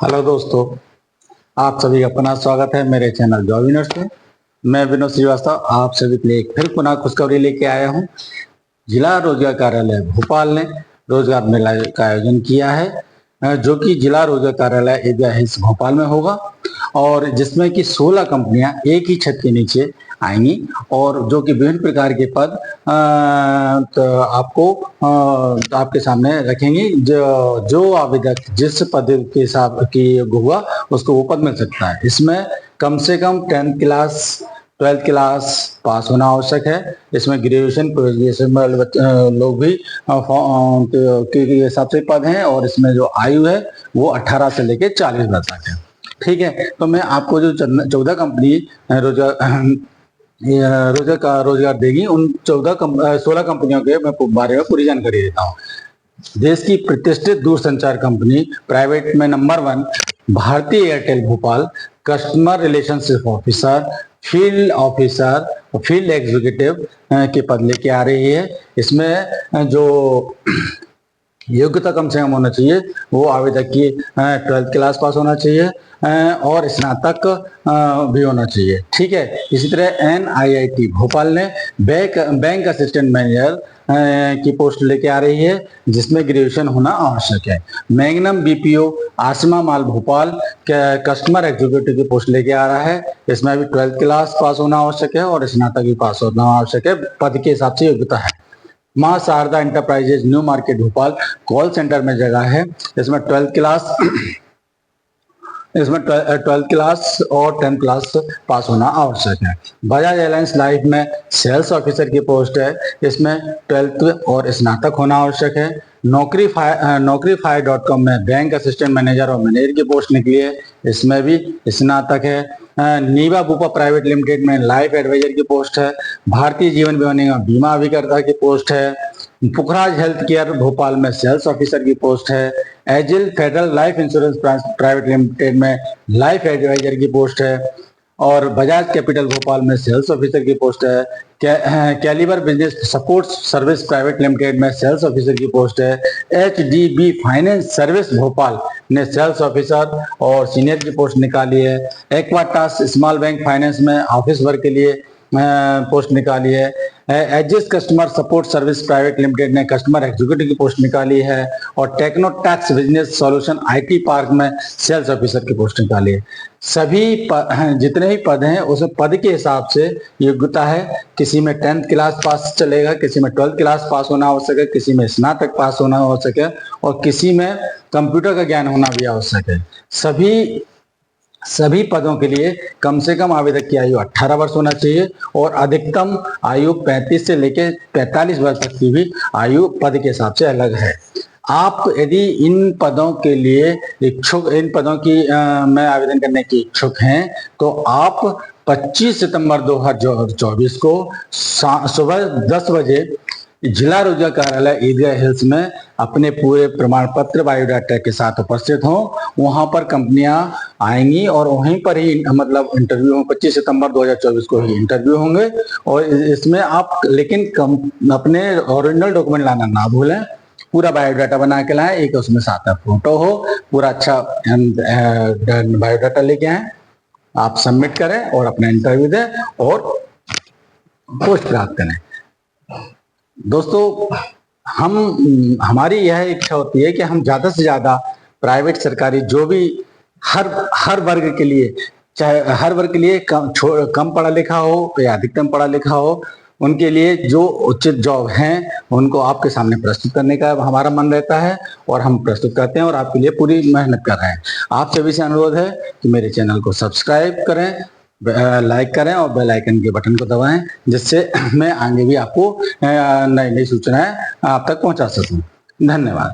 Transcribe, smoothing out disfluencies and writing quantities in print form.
Hello दोस्तों, आप सभी का पुनः स्वागत है मेरे चैनल जॉब विनर्स में। मैं विनोद श्रीवास्तव आप सभी के लिए एक फिर पुनः खुशखबरी लेके आया हूं। जिला रोजगार कार्यालय भोपाल ने रोजगार मेला का आयोजन किया है, जो कि जिला रोजगार कार्यालय ईदगाह हिल्स भोपाल में होगा और जिसमें कि 16 कंपनियां एक ही छत के नीचे आएंगी और जो कि विभिन्न प्रकार के पद तो आपको आपके सामने रखेंगी। जो आवेदक जिस पद के हिसाब की योग्य हुआ उसको वो पद मिल सकता है। इसमें कम से कम 10th class 12th class pass होना आवश्यक है। इसमें ग्रेजुएशन ग्रेजुएशन लोग भी के हिसाब से पद हैं और इसमें जो आयु है वो 18 से लेके 40 वर्ष तक है। ठीक है, तो मैं आपको जो 14 कंपनी रोजगार देगी उन 16 कंपनियों के मैं बारे में पूरी जानकारी देता हूँ। देश की प्रतिष्ठित दूरसंचार कंपनी प्राइवेट में नंबर 1 भारतीय Airtel Bhopal customer relationship officer, field officer, field executive के पद लेके आ रही है। इसमें जो योग्यता कम से कम होना चाहिए वो आवेदक की 12th क्लास पास होना चाहिए और स्नातक भी होना चाहिए। ठीक है, इसी तरह NIIT भोपाल ने बैंक असिस्टेंट मैनेजर की पोस्ट लेके आ रही है जिसमें ग्रेजुएशन होना आवश्यक है। मैग्नम BPO आसमा माल भोपाल कस्टमर एग्जीक्यूटिव की पोस्ट लेके आ रहा है। इसमें भी 12th क्लास पास होना आवश्यक है और स्नातक भी पास होना आवश्यक है। पद के हिसाब से योग्यता है। Maa Sharda enterprises new market Bhopal call centre में जगह है। इसमें 12th क्लास और 10th क्लास पास होना आवश्यक है। बजाज एलायंस लाइफ में सेल्स ऑफिसर की पोस्ट है। इसमें 12th और स्नातक होना आवश्यक है। नौकरीफायर.com में बैंक असिस्टेंट मैनेजर और मैनेजर की पोस्ट निकली है। इसमें भी स्नातक है। नीवा बुपा प्राइवेट लिमिटेड में लाइफ एडवाइजर की पोस्ट है। भारतीय जीवन बीमा निगम बीमा अभिकर्ता की पोस्ट है। पुखराज हेल्थ केयर भोपाल में सेल्स ऑफिसर की पोस्ट है। Ageas federal life insurance private limited में लाइफ एडवाइजर की पोस्ट है और बजाज कैपिटल भोपाल में सेल्स ऑफिसर की पोस्ट है। Calibre business support service private limited में सेल्स ऑफिसर की पोस्ट है। HDB फाइनेंस सर्विस भोपाल ने सेल्स ऑफिसर और सीनियर की पोस्ट निकाली है। एक्वाटास स्मॉल बैंक फाइनेंस में ऑफिस वर्क के लिए पोस्ट निकाली है। Aegis customer support service private limited ने कस्टमर एग्जीक्यूटिव की पोस्ट निकाली है और techno tax business solution IT park में सेल्स ऑफिसर की पोस्ट निकाली है। सभी जितने भी पद हैं उसमें पद के हिसाब से योग्यता है। किसी में 10th क्लास पास चलेगा, किसी में 12th क्लास पास होना आवश्यक है, किसी में स्नातक पास होना आवश्यक है और किसी में कंप्यूटर का ज्ञान होना भी आवश्यक है। सभी पदों के लिए कम से कम आवेदक की आयु 18 वर्ष होना चाहिए और अधिकतम आयु 35 से लेकर 45 वर्ष तक की भी आयु पद के हिसाब से अलग है। आप यदि इन पदों के लिए इच्छुक इन पदों की में आवेदन करने की इच्छुक हैं तो आप 25 सितंबर 2024 को सुबह 10 बजे जिला रोजगार कार्यालय ईदगाह हिल्स में अपने पूरे प्रमाण पत्र बायोडाटा के साथ उपस्थित हों। वहां पर कंपनियां आएंगी और वहीं पर ही मतलब इंटरव्यू 25 सितंबर 2024 को ही इंटरव्यू होंगे और इसमें आप लेकिन अपने ओरिजिनल डॉक्यूमेंट लाना ना भूलें। पूरा बायोडाटा बना के लाएं, एक उसमें साथ में फोटो हो, पूरा अच्छा बायोडाटा लेके आए, आप सबमिट करें और अपना इंटरव्यू दें और पोस्ट प्राप्त करें। दोस्तों, हमारी यह इच्छा होती है कि हम ज्यादा से ज्यादा प्राइवेट सरकारी जो भी हर वर्ग के लिए, चाहे हर वर्ग के लिए कम पढ़ा लिखा हो या अधिकतम पढ़ा लिखा हो, उनके लिए जो उचित जॉब हैं उनको आपके सामने प्रस्तुत करने का हमारा मन रहता है और हम प्रस्तुत करते हैं और आपके लिए पूरी मेहनत कर रहे हैं। आप सभी से अनुरोध है कि मेरे चैनल को सब्सक्राइब करें, लाइक करें और बेल आइकन के बटन को दबाएं जिससे मैं आगे भी आपको नई नई सूचनाएं आप तक पहुंचा सकूं। धन्यवाद।